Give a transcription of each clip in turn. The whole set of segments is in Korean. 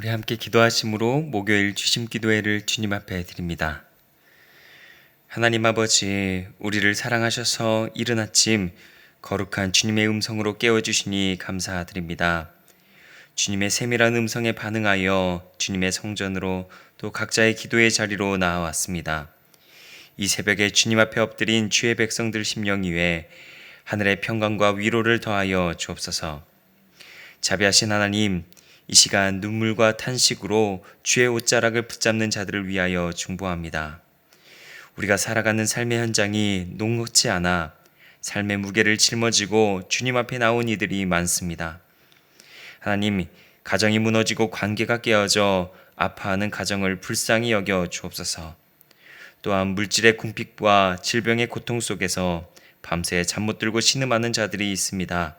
우리 함께 기도하심으로 목요일 주심 기도회를 주님 앞에 드립니다. 하나님 아버지, 우리를 사랑하셔서 이른 아침 거룩한 주님의 음성으로 깨워주시니 감사드립니다. 주님의 세밀한 음성에 반응하여 주님의 성전으로 또 각자의 기도의 자리로 나아왔습니다. 이 새벽에 주님 앞에 엎드린 주의 백성들 심령 위에 하늘의 평강과 위로를 더하여 주옵소서. 자비하신 하나님, 이 시간 눈물과 탄식으로 주의 옷자락을 붙잡는 자들을 위하여 중보합니다. 우리가 살아가는 삶의 현장이 녹록지 않아 삶의 무게를 짊어지고 주님 앞에 나온 이들이 많습니다. 하나님, 가정이 무너지고 관계가 깨어져 아파하는 가정을 불쌍히 여겨 주옵소서. 또한 물질의 궁핍과 질병의 고통 속에서 밤새 잠 못 들고 신음하는 자들이 있습니다.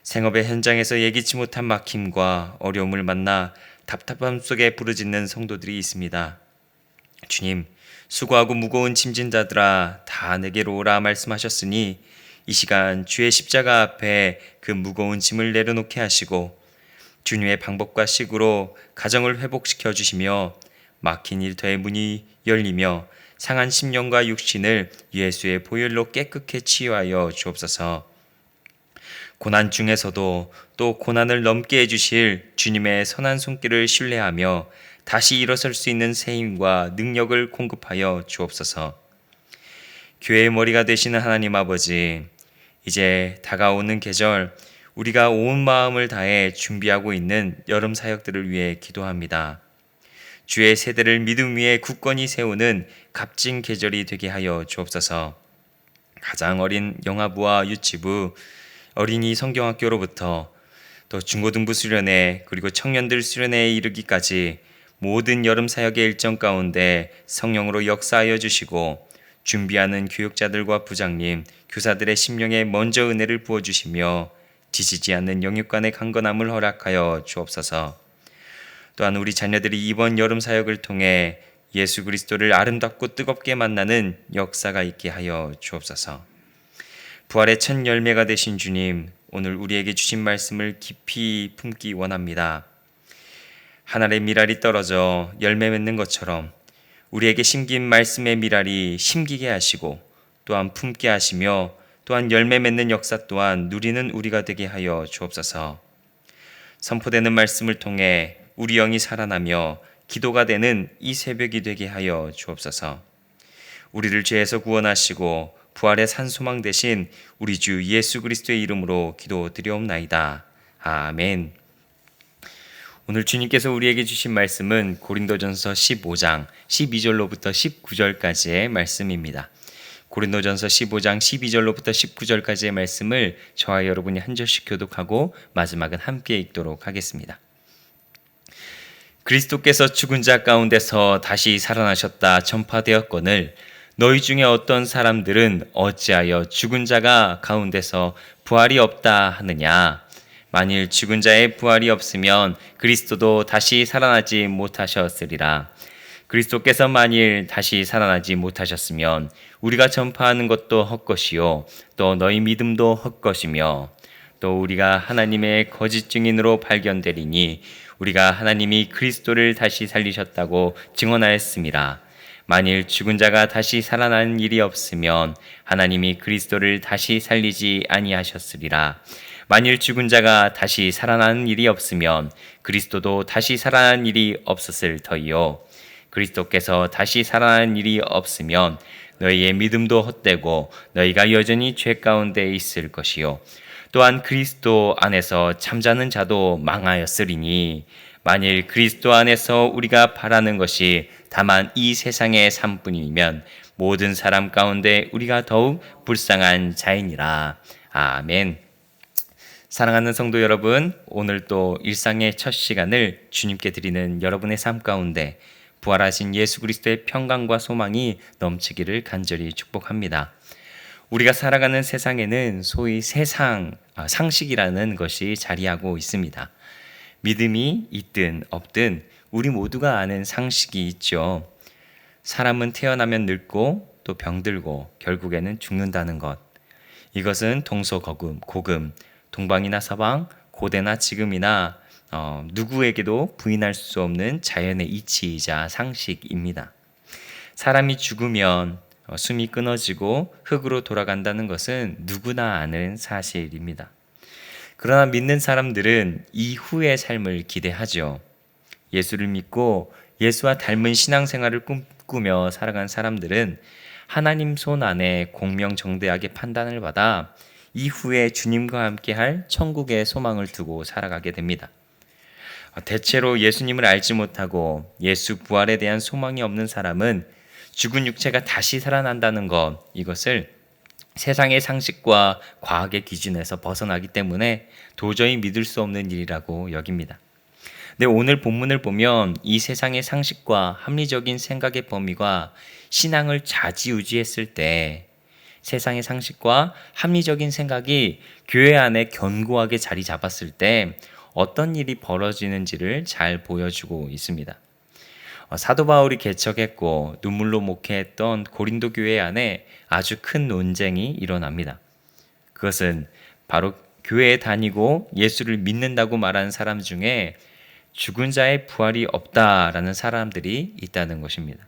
생업의 현장에서 예기치 못한 막힘과 어려움을 만나 답답함 속에 부르짖는 성도들이 있습니다. 주님, 수고하고 무거운 짐진 자들아 다 내게로 오라 말씀하셨으니 이 시간 주의 십자가 앞에 그 무거운 짐을 내려놓게 하시고 주님의 방법과 식으로 가정을 회복시켜 주시며 막힌 일터의 문이 열리며 상한 심령과 육신을 예수의 보혈로 깨끗게 치유하여 주옵소서. 고난 중에서도 또 고난을 넘게 해주실 주님의 선한 손길을 신뢰하며 다시 일어설 수 있는 새 힘과 능력을 공급하여 주옵소서. 교회의 머리가 되시는 하나님 아버지, 이제 다가오는 계절 우리가 온 마음을 다해 준비하고 있는 여름 사역들을 위해 기도합니다. 주의 세대를 믿음 위에 굳건히 세우는 값진 계절이 되게 하여 주옵소서. 가장 어린 영아부와 유치부, 어린이 성경학교로부터 또 중고등부 수련회 그리고 청년들 수련회에 이르기까지 모든 여름 사역의 일정 가운데 성령으로 역사하여 주시고 준비하는 교육자들과 부장님, 교사들의 심령에 먼저 은혜를 부어주시며 지치지 않는 영육간의 강건함을 허락하여 주옵소서. 또한 우리 자녀들이 이번 여름 사역을 통해 예수 그리스도를 아름답고 뜨겁게 만나는 역사가 있게 하여 주옵소서. 부활의 첫 열매가 되신 주님, 오늘 우리에게 주신 말씀을 깊이 품기 원합니다. 하늘의 미랄이 떨어져 열매 맺는 것처럼 우리에게 심긴 말씀의 미랄이 심기게 하시고 또한 품게 하시며 또한 열매 맺는 역사 또한 누리는 우리가 되게 하여 주옵소서. 선포되는 말씀을 통해 우리 영이 살아나며 기도가 되는 이 새벽이 되게 하여 주옵소서. 우리를 죄에서 구원하시고 부활의 산소망 되신 우리 주 예수 그리스도의 이름으로 기도드리옵나이다. 아멘. 오늘 주님께서 우리에게 주신 말씀은 고린도전서 15장 12절로부터 19절까지의 말씀입니다. 고린도전서 15장 12절로부터 19절까지의 말씀을 저와 여러분이 한 절씩 교독하고 마지막은 함께 읽도록 하겠습니다. 그리스도께서 죽은 자 가운데서 다시 살아나셨다 전파되었거늘 너희 중에 어떤 사람들은 어찌하여 죽은 자가 가운데서 부활이 없다 하느냐? 만일 죽은 자의 부활이 없으면 그리스도도 다시 살아나지 못하셨으리라. 그리스도께서 만일 다시 살아나지 못하셨으면 우리가 전파하는 것도 헛것이요 또 너희 믿음도 헛것이며 또 우리가 하나님의 거짓 증인으로 발견되리니 우리가 하나님이 그리스도를 다시 살리셨다고 증언하였음이라. 만일 죽은 자가 다시 살아나는 일이 없으면 하나님이 그리스도를 다시 살리지 아니하셨으리라. 만일 죽은 자가 다시 살아나는 일이 없으면 그리스도도 다시 살아나는 일이 없었을 터이요. 그리스도께서 다시 살아나는 일이 없으면 너희의 믿음도 헛되고 너희가 여전히 죄 가운데 있을 것이요. 또한 그리스도 안에서 잠자는 자도 망하였으리니 만일 그리스도 안에서 우리가 바라는 것이 다만 이 세상의 삶뿐이면 모든 사람 가운데 우리가 더욱 불쌍한 자이니라. 아멘. 사랑하는 성도 여러분, 오늘 또 일상의 첫 시간을 주님께 드리는 여러분의 삶 가운데 부활하신 예수 그리스도의 평강과 소망이 넘치기를 간절히 축복합니다. 우리가 살아가는 세상에는 소위 상식이라는 것이 자리하고 있습니다. 믿음이 있든 없든 우리 모두가 아는 상식이 있죠. 사람은 태어나면 늙고 또 병들고 결국에는 죽는다는 것. 이것은 동서고금, 동방이나 서방, 고대나 지금이나 누구에게도 부인할 수 없는 자연의 이치이자 상식입니다. 사람이 죽으면 숨이 끊어지고 흙으로 돌아간다는 것은 누구나 아는 사실입니다. 그러나 믿는 사람들은 이후의 삶을 기대하죠. 예수를 믿고 예수와 닮은 신앙생활을 꿈꾸며 살아간 사람들은 하나님 손 안에 공명정대하게 판단을 받아 이후에 주님과 함께할 천국의 소망을 두고 살아가게 됩니다. 대체로 예수님을 알지 못하고 예수 부활에 대한 소망이 없는 사람은 죽은 육체가 다시 살아난다는 것, 이것을 세상의 상식과 과학의 기준에서 벗어나기 때문에 도저히 믿을 수 없는 일이라고 여깁니다. 근데 오늘 본문을 보면 이 세상의 상식과 합리적인 생각의 범위가 신앙을 좌지우지했을 때, 세상의 상식과 합리적인 생각이 교회 안에 견고하게 자리 잡았을 때 어떤 일이 벌어지는지를 잘 보여주고 있습니다. 사도 바울이 개척했고 눈물로 목회했던 고린도 교회 안에 아주 큰 논쟁이 일어납니다. 그것은 바로 교회에 다니고 예수를 믿는다고 말하는 사람 중에 죽은 자의 부활이 없다라는 사람들이 있다는 것입니다.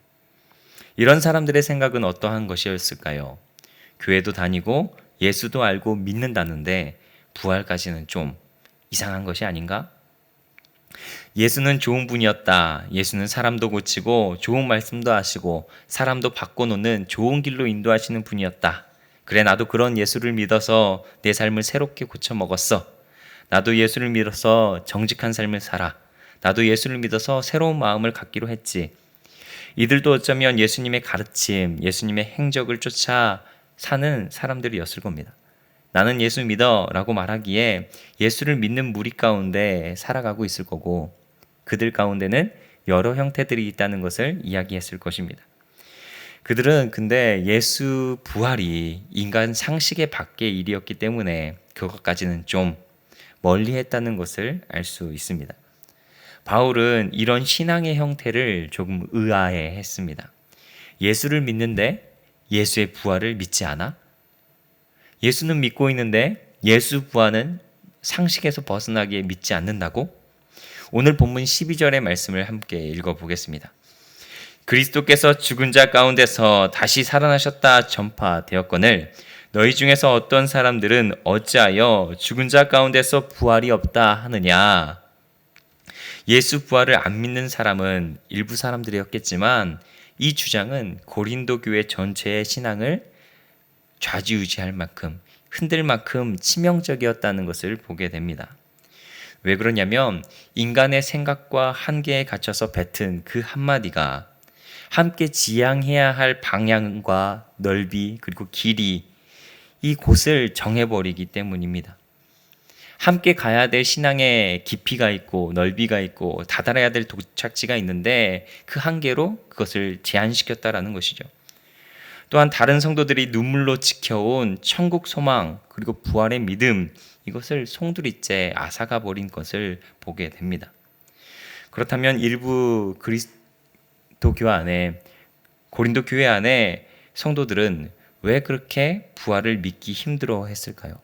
이런 사람들의 생각은 어떠한 것이었을까요? 교회도 다니고 예수도 알고 믿는다는데 부활까지는 좀 이상한 것이 아닌가? 예수는 좋은 분이었다. 예수는 사람도 고치고 좋은 말씀도 하시고 사람도 바꿔놓는 좋은 길로 인도하시는 분이었다. 그래, 나도 그런 예수를 믿어서 내 삶을 새롭게 고쳐 먹었어. 나도 예수를 믿어서 정직한 삶을 살아. 나도 예수를 믿어서 새로운 마음을 갖기로 했지. 이들도 어쩌면 예수님의 가르침, 예수님의 행적을 쫓아 사는 사람들이었을 겁니다. 나는 예수 믿어 라고 말하기에 예수를 믿는 무리 가운데 살아가고 있을 거고, 그들 가운데는 여러 형태들이 있다는 것을 이야기했을 것입니다. 그들은 근데 예수 부활이 인간 상식의 밖의 일이었기 때문에 그것까지는 좀 멀리 했다는 것을 알 수 있습니다. 바울은 이런 신앙의 형태를 조금 의아해 했습니다. 예수를 믿는데 예수의 부활을 믿지 않아? 예수는 믿고 있는데 예수 부활은 상식에서 벗어나기에 믿지 않는다고? 오늘 본문 12절의 말씀을 함께 읽어보겠습니다. 그리스도께서 죽은 자 가운데서 다시 살아나셨다 전파되었거늘 너희 중에서 어떤 사람들은 어찌하여 죽은 자 가운데서 부활이 없다 하느냐? 예수 부활을 안 믿는 사람은 일부 사람들이었겠지만 이 주장은 고린도 교회 전체의 신앙을 좌지우지할 만큼, 흔들 만큼 치명적이었다는 것을 보게 됩니다. 왜 그러냐면 인간의 생각과 한계에 갇혀서 뱉은 그 한마디가 함께 지향해야 할 방향과 넓이 그리고 길이, 이 곳을 정해버리기 때문입니다. 함께 가야 될 신앙의 깊이가 있고 넓이가 있고 다다라야 될 도착지가 있는데 그 한계로 그것을 제한시켰다라는 것이죠. 또한 다른 성도들이 눈물로 지켜온 천국 소망 그리고 부활의 믿음, 이것을 송두리째 앗아가 버린 것을 보게 됩니다. 그렇다면 일부 그리스도 안에, 고린도 교회 안에 성도들은 왜 그렇게 부활을 믿기 힘들어 했을까요?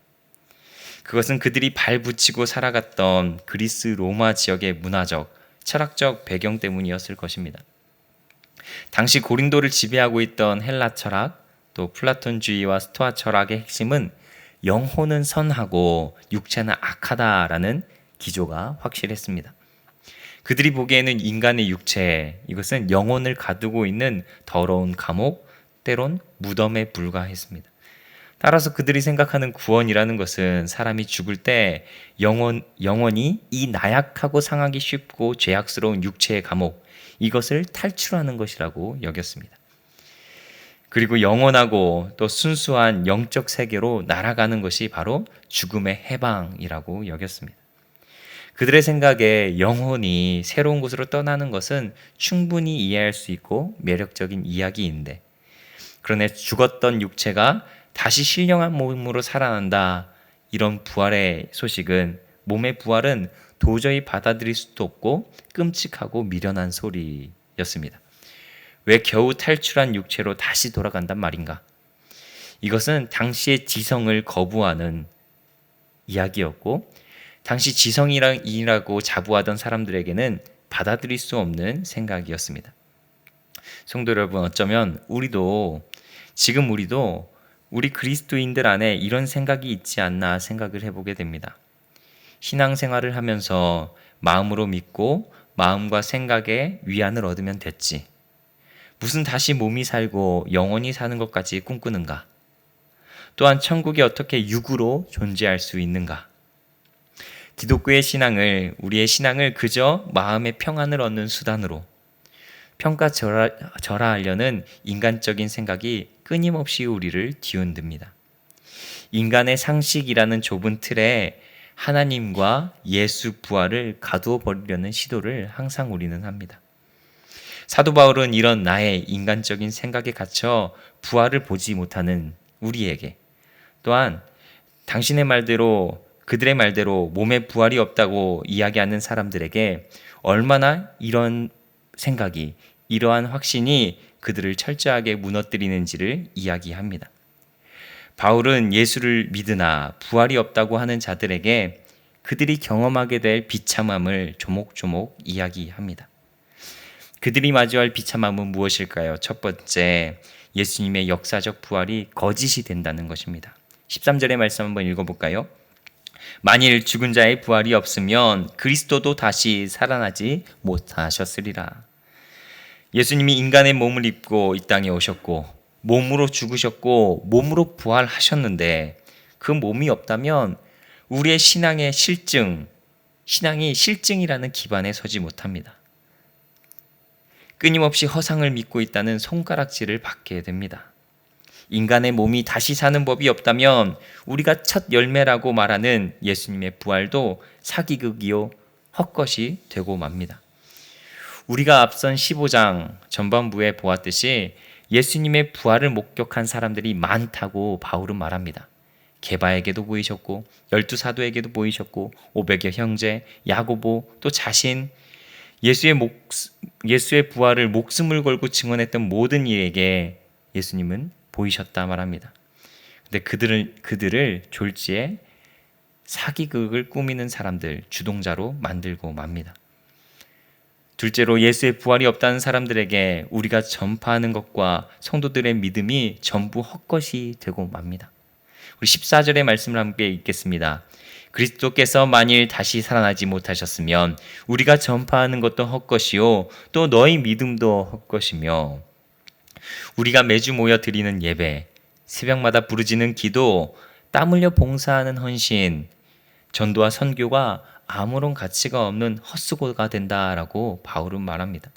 그것은 그들이 발붙이고 살아갔던 그리스 로마 지역의 문화적, 철학적 배경 때문이었을 것입니다. 당시 고린도를 지배하고 있던 헬라 철학, 또 플라톤주의와 스토아 철학의 핵심은 영혼은 선하고 육체는 악하다라는 기조가 확실했습니다. 그들이 보기에는 인간의 육체, 이것은 영혼을 가두고 있는 더러운 감옥, 때론 무덤에 불과했습니다. 따라서 그들이 생각하는 구원이라는 것은 사람이 죽을 때 영혼이 이 나약하고 상하기 쉽고 죄악스러운 육체의 감옥, 이것을 탈출하는 것이라고 여겼습니다. 그리고 영원하고 또 순수한 영적 세계로 날아가는 것이 바로 죽음의 해방이라고 여겼습니다. 그들의 생각에 영혼이 새로운 곳으로 떠나는 것은 충분히 이해할 수 있고 매력적인 이야기인데, 그러나 죽었던 육체가 다시 신령한 몸으로 살아난다, 이런 부활의 소식은, 몸의 부활은 도저히 받아들일 수도 없고 끔찍하고 미련한 소리였습니다. 왜 겨우 탈출한 육체로 다시 돌아간단 말인가? 이것은 당시의 지성을 거부하는 이야기였고 당시 지성인이라고 자부하던 사람들에게는 받아들일 수 없는 생각이었습니다. 성도 여러분, 어쩌면 지금 우리도 우리 그리스도인들 안에 이런 생각이 있지 않나 생각을 해보게 됩니다. 신앙생활을 하면서 마음으로 믿고 마음과 생각에 위안을 얻으면 됐지. 무슨 다시 몸이 살고 영원히 사는 것까지 꿈꾸는가? 또한 천국이 어떻게 육으로 존재할 수 있는가? 우리의 신앙을 그저 마음의 평안을 얻는 수단으로 평가절하하려는 인간적인 생각이 끊임없이 우리를 뒤흔듭니다. 인간의 상식이라는 좁은 틀에 하나님과 예수 부활을 가두어 버리려는 시도를 항상 우리는 합니다. 사도 바울은 이런 나의 인간적인 생각에 갇혀 부활을 보지 못하는 우리에게, 또한 그들의 말대로 몸에 부활이 없다고 이야기하는 사람들에게 얼마나 이러한 확신이 그들을 철저하게 무너뜨리는지를 이야기합니다. 바울은 예수를 믿으나 부활이 없다고 하는 자들에게 그들이 경험하게 될 비참함을 조목조목 이야기합니다. 그들이 마주할 비참함은 무엇일까요? 첫 번째, 예수님의 역사적 부활이 거짓이 된다는 것입니다. 13절의 말씀 한번 읽어볼까요? 만일 죽은 자의 부활이 없으면 그리스도도 다시 살아나지 못하셨으리라. 예수님이 인간의 몸을 입고 이 땅에 오셨고 몸으로 죽으셨고 몸으로 부활하셨는데 그 몸이 없다면 우리의 신앙이 실증이라는 기반에 서지 못합니다. 끊임없이 허상을 믿고 있다는 손가락질을 받게 됩니다. 인간의 몸이 다시 사는 법이 없다면 우리가 첫 열매라고 말하는 예수님의 부활도 사기극이요 헛것이 되고 맙니다. 우리가 앞선 15장 전반부에 보았듯이 예수님의 부활을 목격한 사람들이 많다고 바울은 말합니다. 게바에게도 보이셨고 12사도에게도 보이셨고 500여 형제, 야고보, 또 자신, 예수의 부활을 목숨을 걸고 증언했던 모든 이에게 예수님은 보이셨다 말합니다. 근데 그들을 졸지에 사기극을 꾸미는 사람들, 주동자로 만들고 맙니다. 둘째로, 예수의 부활이 없다는 사람들에게 우리가 전파하는 것과 성도들의 믿음이 전부 헛것이 되고 맙니다. 우리 14절의 말씀을 함께 읽겠습니다. 그리스도께서 만일 다시 살아나지 못하셨으면 우리가 전파하는 것도 헛것이요 또 너희 믿음도 헛것이며, 우리가 매주 모여 드리는 예배, 새벽마다 부르짖는 기도, 땀 흘려 봉사하는 헌신, 전도와 선교가 아무런 가치가 없는 헛수고가 된다라고 바울은 말합니다.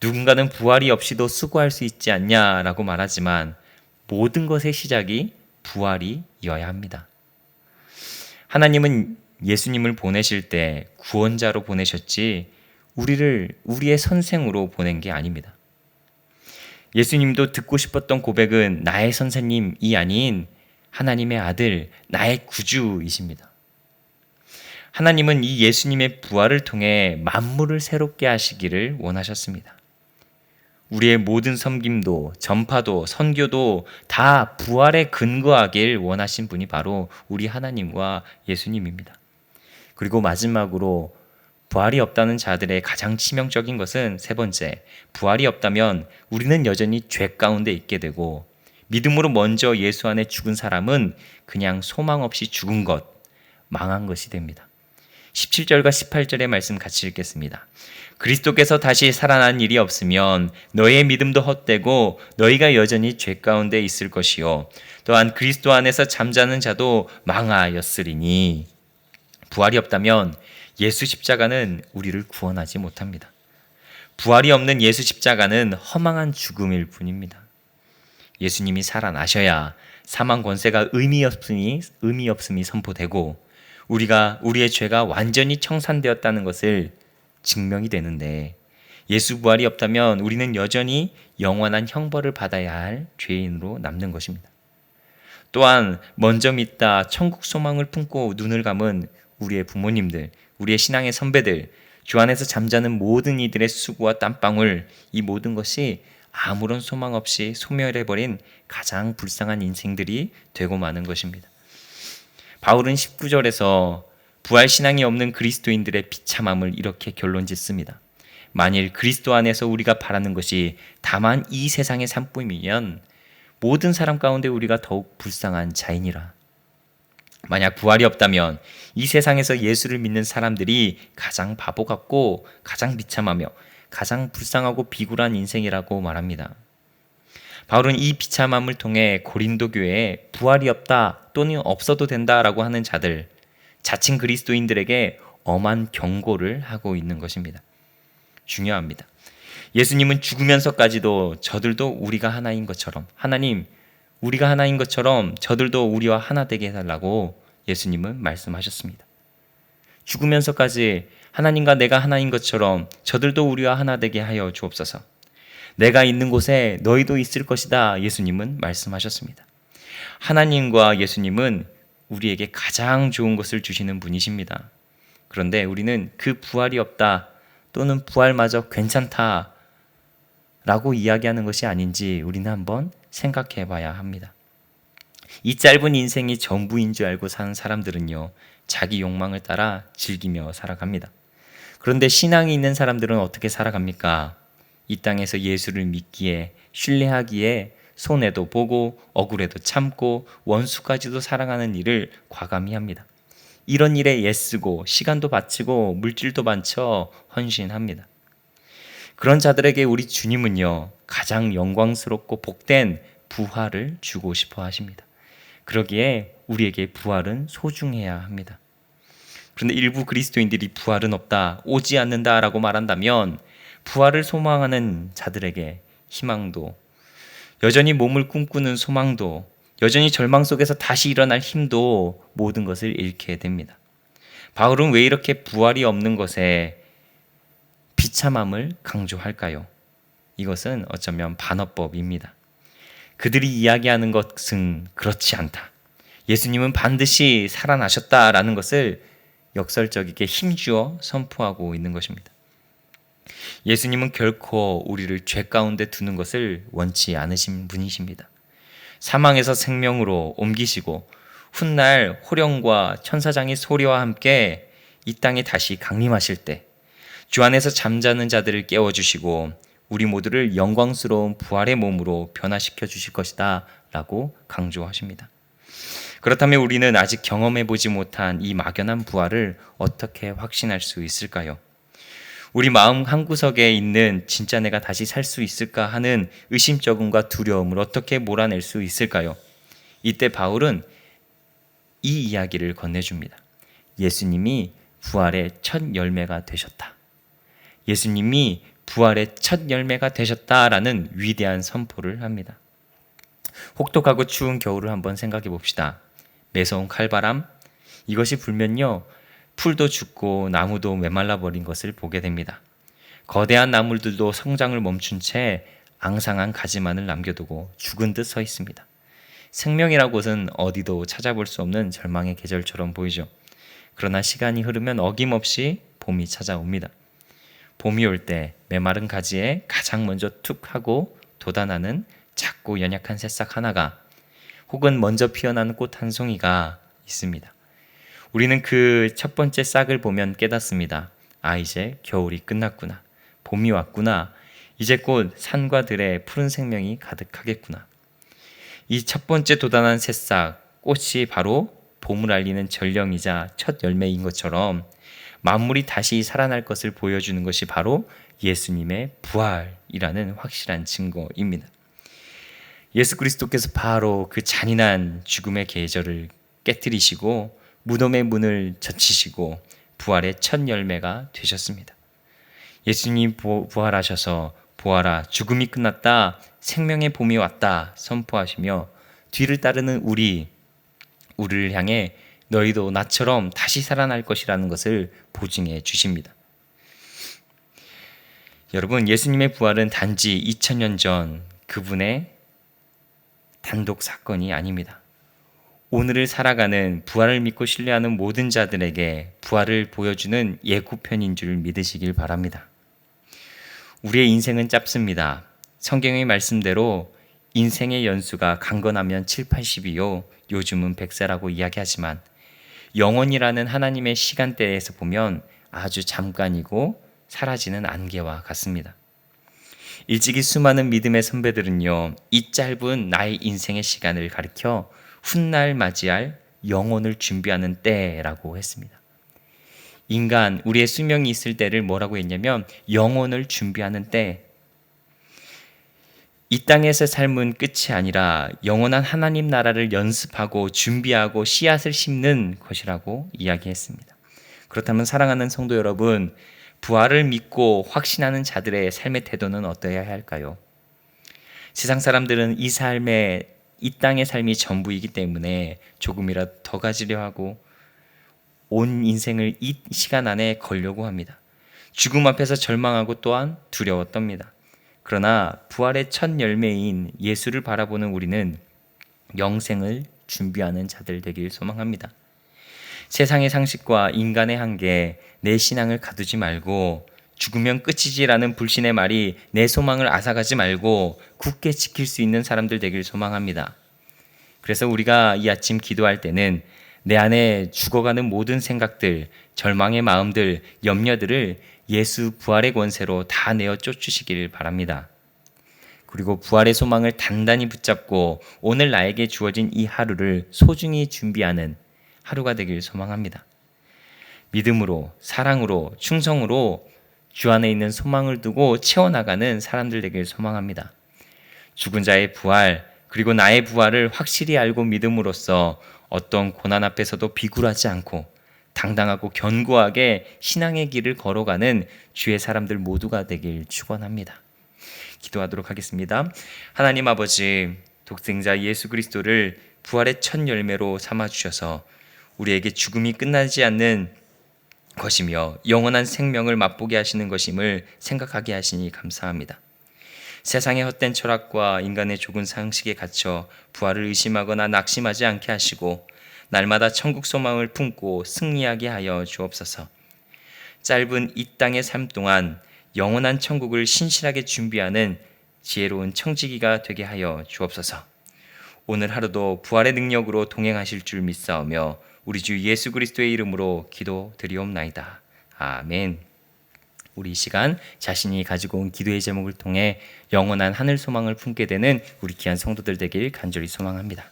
누군가는 부활이 없이도 수고할 수 있지 않냐라고 말하지만 모든 것의 시작이 부활이어야 합니다. 하나님은 예수님을 보내실 때 구원자로 보내셨지 우리의 선생으로 보낸 게 아닙니다. 예수님도 듣고 싶었던 고백은 나의 선생님이 아닌 하나님의 아들, 나의 구주이십니다. 하나님은 이 예수님의 부활을 통해 만물을 새롭게 하시기를 원하셨습니다. 우리의 모든 섬김도, 전파도, 선교도 다 부활에 근거하길 원하신 분이 바로 우리 하나님과 예수님입니다. 그리고 마지막으로 부활이 없다는 자들의 가장 치명적인 것은 세 번째, 부활이 없다면 우리는 여전히 죄 가운데 있게 되고 믿음으로 먼저 예수 안에 죽은 사람은 그냥 소망 없이 죽은 것, 망한 것이 됩니다. 17절과 18절의 말씀 같이 읽겠습니다. 그리스도께서 다시 살아난 일이 없으면 너희의 믿음도 헛되고 너희가 여전히 죄 가운데 있을 것이요 또한 그리스도 안에서 잠자는 자도 망하였으리니, 부활이 없다면 예수 십자가는 우리를 구원하지 못합니다. 부활이 없는 예수 십자가는 허망한 죽음일 뿐입니다. 예수님이 살아나셔야 사망 권세가 의미 없음이 선포되고 우리의 죄가 완전히 청산되었다는 것을 증명이 되는데, 예수 부활이 없다면 우리는 여전히 영원한 형벌을 받아야 할 죄인으로 남는 것입니다. 또한 먼저 믿다 천국 소망을 품고 눈을 감은 우리의 부모님들, 우리의 신앙의 선배들, 주 안에서 잠자는 모든 이들의 수고와 땀방울, 이 모든 것이 아무런 소망 없이 소멸해버린 가장 불쌍한 인생들이 되고 마는 것입니다. 바울은 19절에서 부활 신앙이 없는 그리스도인들의 비참함을 이렇게 결론짓습니다. 만일 그리스도 안에서 우리가 바라는 것이 다만 이 세상의 삶뿐이면 모든 사람 가운데 우리가 더욱 불쌍한 자이니라. 만약 부활이 없다면 이 세상에서 예수를 믿는 사람들이 가장 바보 같고 가장 비참하며 가장 불쌍하고 비굴한 인생이라고 말합니다. 바울은 이 비참함을 통해 고린도 교회에 부활이 없다 또는 없어도 된다라고 하는 자들, 자칭 그리스도인들에게 엄한 경고를 하고 있는 것입니다. 중요합니다. 예수님은 죽으면서까지도 저들도 우리가 하나인 것처럼, 하나님 우리가 하나인 것처럼 저들도 우리와 하나 되게 해달라고 예수님은 말씀하셨습니다. 죽으면서까지 하나님과 내가 하나인 것처럼 저들도 우리와 하나 되게 하여 주옵소서. 내가 있는 곳에 너희도 있을 것이다. 예수님은 말씀하셨습니다. 하나님과 예수님은 우리에게 가장 좋은 것을 주시는 분이십니다. 그런데 우리는 그 부활이 없다 또는 부활마저 괜찮다 라고 이야기하는 것이 아닌지 우리는 한번 생각해 봐야 합니다. 이 짧은 인생이 전부인 줄 알고 사는 사람들은요, 자기 욕망을 따라 즐기며 살아갑니다. 그런데 신앙이 있는 사람들은 어떻게 살아갑니까? 이 땅에서 예수를 믿기에, 신뢰하기에 손해도 보고 억울해도 참고 원수까지도 사랑하는 일을 과감히 합니다. 이런 일에 애쓰고 시간도 바치고 물질도 바쳐 헌신합니다. 그런 자들에게 우리 주님은요, 가장 영광스럽고 복된 부활을 주고 싶어 하십니다. 그러기에 우리에게 부활은 소중해야 합니다. 그런데 일부 그리스도인들이 부활은 없다, 오지 않는다라고 말한다면 부활을 소망하는 자들에게 희망도, 여전히 몸을 꿈꾸는 소망도, 여전히 절망 속에서 다시 일어날 힘도 모든 것을 잃게 됩니다. 바울은 왜 이렇게 부활이 없는 것에 비참함을 강조할까요? 이것은 어쩌면 반어법입니다. 그들이 이야기하는 것은 그렇지 않다. 예수님은 반드시 살아나셨다라는 것을 역설적이게 힘주어 선포하고 있는 것입니다. 예수님은 결코 우리를 죄 가운데 두는 것을 원치 않으신 분이십니다. 사망에서 생명으로 옮기시고 훗날 호령과 천사장의 소리와 함께 이 땅에 다시 강림하실 때 주 안에서 잠자는 자들을 깨워주시고 우리 모두를 영광스러운 부활의 몸으로 변화시켜 주실 것이다 라고 강조하십니다. 그렇다면 우리는 아직 경험해보지 못한 이 막연한 부활을 어떻게 확신할 수 있을까요? 우리 마음 한구석에 있는 진짜 내가 다시 살 수 있을까 하는 의심쩍음과 두려움을 어떻게 몰아낼 수 있을까요? 이때 바울은 이 이야기를 건네줍니다. 예수님이 부활의 첫 열매가 되셨다. 예수님이 부활의 첫 열매가 되셨다라는 위대한 선포를 합니다. 혹독하고 추운 겨울을 한번 생각해 봅시다. 매서운 칼바람, 이것이 불면요, 풀도 죽고 나무도 메말라 버린 것을 보게 됩니다. 거대한 나무들도 성장을 멈춘 채 앙상한 가지만을 남겨두고 죽은 듯 서 있습니다. 생명이라는 곳은 어디도 찾아볼 수 없는 절망의 계절처럼 보이죠. 그러나 시간이 흐르면 어김없이 봄이 찾아옵니다. 봄이 올 때 메마른 가지에 가장 먼저 툭 하고 돋아나는 작고 연약한 새싹 하나가, 혹은 먼저 피어나는 꽃 한 송이가 있습니다. 우리는 그 첫 번째 싹을 보면 깨닫습니다. 아, 이제 겨울이 끝났구나. 봄이 왔구나. 이제 곧 산과 들에 푸른 생명이 가득하겠구나. 이 첫 번째 돋아난 새싹, 꽃이 바로 봄을 알리는 전령이자 첫 열매인 것처럼 만물이 다시 살아날 것을 보여주는 것이 바로 예수님의 부활이라는 확실한 증거입니다. 예수 그리스도께서 바로 그 잔인한 죽음의 계절을 깨뜨리시고 무덤의 문을 젖히시고 부활의 첫 열매가 되셨습니다. 예수님이 부활하셔서 부활아, 죽음이 끝났다, 생명의 봄이 왔다 선포하시며 뒤를 따르는 우리를 향해 너희도 나처럼 다시 살아날 것이라는 것을 보증해 주십니다. 여러분, 예수님의 부활은 단지 2000년 전 그분의 단독 사건이 아닙니다. 오늘을 살아가는 부활을 믿고 신뢰하는 모든 자들에게 부활을 보여주는 예고편인 줄 믿으시길 바랍니다. 우리의 인생은 짧습니다. 성경의 말씀대로 인생의 연수가 강건하면 7, 80이요 요즘은 100세라고 이야기하지만 영원이라는 하나님의 시간대에서 보면 아주 잠깐이고 사라지는 안개와 같습니다. 일찍이 수많은 믿음의 선배들은요, 이 짧은 나의 인생의 시간을 가리켜 훗날 맞이할 영혼을 준비하는 때라고 했습니다. 인간, 우리의 수명이 있을 때를 뭐라고 했냐면 영혼을 준비하는 때. 이 땅에서 삶은 끝이 아니라 영원한 하나님 나라를 연습하고 준비하고 씨앗을 심는 것이라고 이야기했습니다. 그렇다면 사랑하는 성도 여러분, 부활을 믿고 확신하는 자들의 삶의 태도는 어떠해야 할까요? 세상 사람들은 이 땅의 삶이 전부이기 때문에 조금이라도 더 가지려 하고 온 인생을 이 시간 안에 걸려고 합니다. 죽음 앞에서 절망하고 또한 두려워 떱니다. 그러나 부활의 첫 열매인 예수를 바라보는 우리는 영생을 준비하는 자들 되길 소망합니다. 세상의 상식과 인간의 한계, 내 신앙을 가두지 말고 죽으면 끝이지라는 불신의 말이 내 소망을 앗아가지 말고 굳게 지킬 수 있는 사람들 되길 소망합니다. 그래서 우리가 이 아침 기도할 때는 내 안에 죽어가는 모든 생각들, 절망의 마음들, 염려들을 예수 부활의 권세로 다 내어 쫓으시길 바랍니다. 그리고 부활의 소망을 단단히 붙잡고 오늘 나에게 주어진 이 하루를 소중히 준비하는 하루가 되길 소망합니다. 믿음으로, 사랑으로, 충성으로 주 안에 있는 소망을 두고 채워나가는 사람들 되길 소망합니다. 죽은 자의 부활, 그리고 나의 부활을 확실히 알고 믿음으로써 어떤 고난 앞에서도 비굴하지 않고 당당하고 견고하게 신앙의 길을 걸어가는 주의 사람들 모두가 되길 축원합니다. 기도하도록 하겠습니다. 하나님 아버지, 독생자 예수 그리스도를 부활의 첫 열매로 삼아주셔서 우리에게 죽음이 끝나지 않는 것이며 영원한 생명을 맛보게 하시는 것임을 생각하게 하시니 감사합니다. 세상의 헛된 철학과 인간의 좁은 상식에 갇혀 부활을 의심하거나 낙심하지 않게 하시고 날마다 천국 소망을 품고 승리하게 하여 주옵소서. 짧은 이 땅의 삶 동안 영원한 천국을 신실하게 준비하는 지혜로운 청지기가 되게 하여 주옵소서. 오늘 하루도 부활의 능력으로 동행하실 줄 믿사오며 우리 주 예수 그리스도의 이름으로 기도드리옵나이다. 아멘. 우리 이 시간 자신이 가지고 온 기도의 제목을 통해 영원한 하늘 소망을 품게 되는 우리 귀한 성도들 되길 간절히 소망합니다.